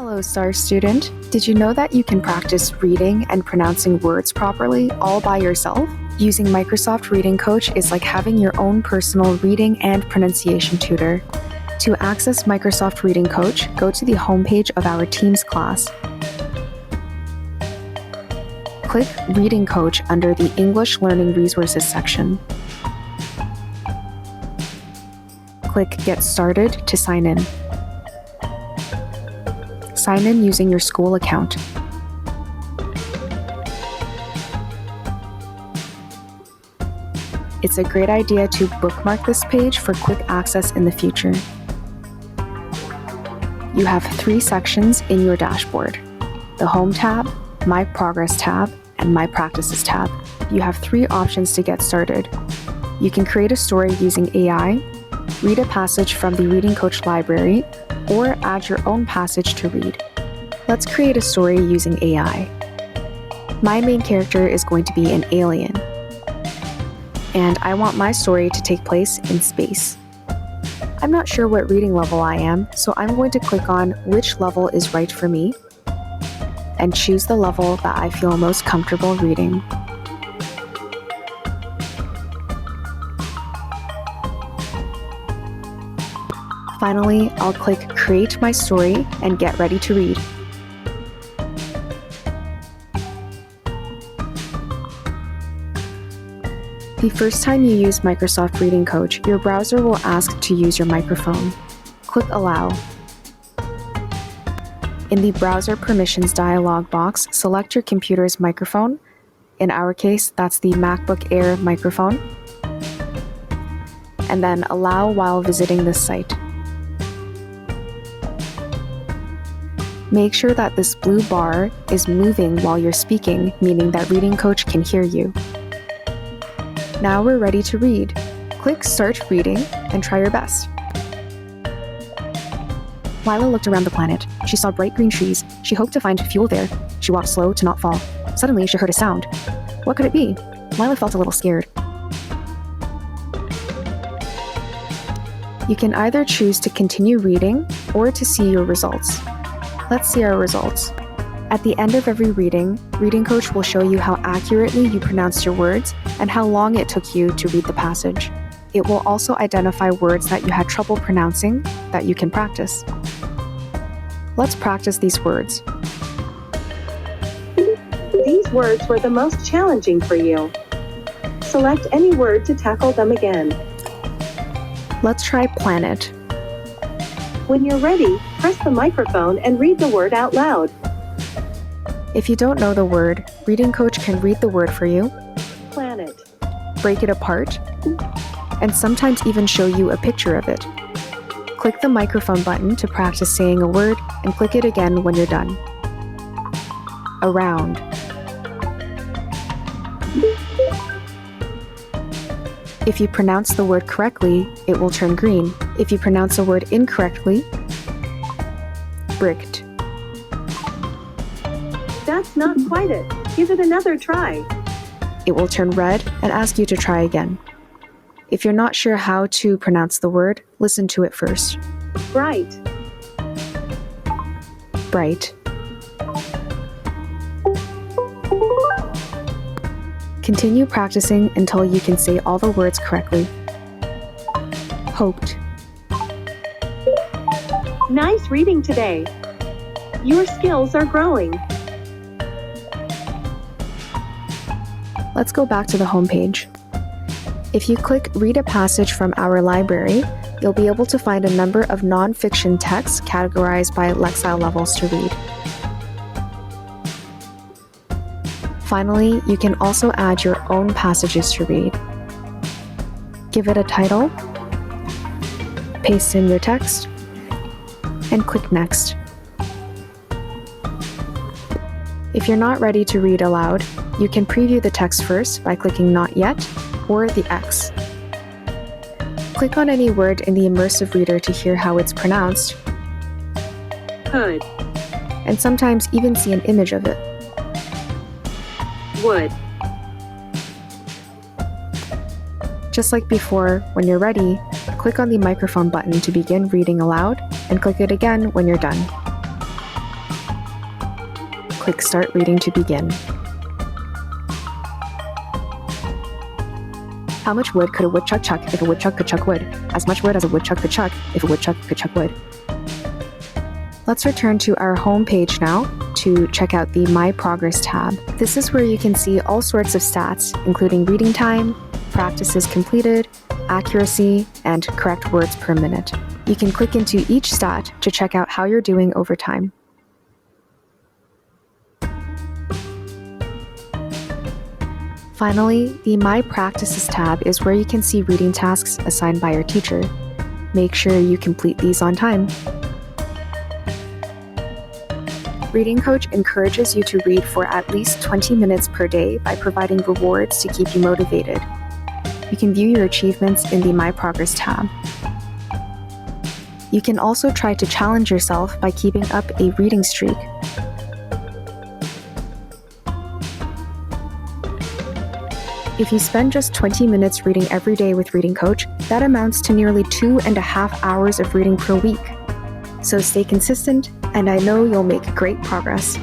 Hello, STAR student. Did you know that you can practice reading and pronouncing words properly all by yourself? Using Microsoft Reading Coach is like having your own personal reading and pronunciation tutor. To access Microsoft Reading Coach, go to the homepage of our Teams class. Click Reading Coach under the English Learning Resources section. Click Get Started to sign in. Sign in using your school account. It's a great idea to bookmark this page for quick access in the future. You have 3 sections in your dashboard: the Home tab, My Progress tab, and My Practices tab. You have 3 options to get started. You can create a story using AI, read a passage from the Reading Coach library, or add your own passage to read. Let's create a story using AI. My main character is going to be an alien, and I want my story to take place in space. I'm not sure what reading level I am, so I'm going to click on which level is right for me and choose the level that I feel most comfortable reading. Finally, I'll click Create My Story and get ready to read. The first time you use Microsoft Reading Coach, your browser will ask to use your microphone. Click Allow. In the Browser Permissions dialog box, select your computer's microphone. In our case, that's the MacBook Air microphone. And then Allow while visiting this site. Make sure that this blue bar is moving while you're speaking, meaning that Reading Coach can hear you. Now we're ready to read. Click Start Reading and try your best. Lila looked around the planet. She saw bright green trees. She hoped to find fuel there. She walked slow to not fall. Suddenly, she heard a sound. What could it be? Lila felt a little scared. You can either choose to continue reading or to see your results. Let's see our results. At the end of every reading, Reading Coach will show you how accurately you pronounced your words and how long it took you to read the passage. It will also identify words that you had trouble pronouncing that you can practice. Let's practice these words. These words were the most challenging for you. Select any word to tackle them again. Let's try planet. When you're ready, press the microphone and read the word out loud. If you don't know the word, Reading Coach can read the word for you, Planet. break it apart, and sometimes even show you a picture of it. Click the microphone button to practice saying a word and click it again when you're done. Around. If you pronounce the word correctly, it will turn green. If you pronounce a word incorrectly, bricked. That's not quite it. Give it another try. It will turn red and ask you to try again. If you're not sure how to pronounce the word, listen to it first. Bright. Bright. Continue practicing until you can say all the words correctly. Hoped. Nice reading today. Your skills are growing. Let's go back to the home page. If you click Read a Passage from our library, you'll be able to find a number of non-fiction texts categorized by Lexile levels to read. Finally, you can also add your own passages to read. Give it a title, paste in your text, and click Next. If you're not ready to read aloud, you can preview the text first by clicking Not Yet or the X. Click on any word in the immersive reader to hear how it's pronounced, Could. and sometimes even see an image of it. Would. Just like before, when you're ready, click on the microphone button to begin reading aloud and click it again when you're done. click Start Reading to begin. How much wood could a woodchuck chuck if a woodchuck could chuck wood? As much wood as a woodchuck could chuck if a woodchuck could chuck wood. Let's return to our home page now to check out the My Progress tab. This is where you can see all sorts of stats, including reading time, practices completed, accuracy, and correct words per minute. You can click into each stat to check out how you're doing over time. Finally, the My Practices tab is where you can see reading tasks assigned by your teacher. Make sure you complete these on time. Reading Coach encourages you to read for at least 20 minutes per day by providing rewards to keep you motivated. You can view your achievements in the My Progress tab. You can also try to challenge yourself by keeping up a reading streak. If you spend just 20 minutes reading every day with Reading Coach, that amounts to nearly 2.5 hours of reading per week. So stay consistent, and I know you'll make great progress.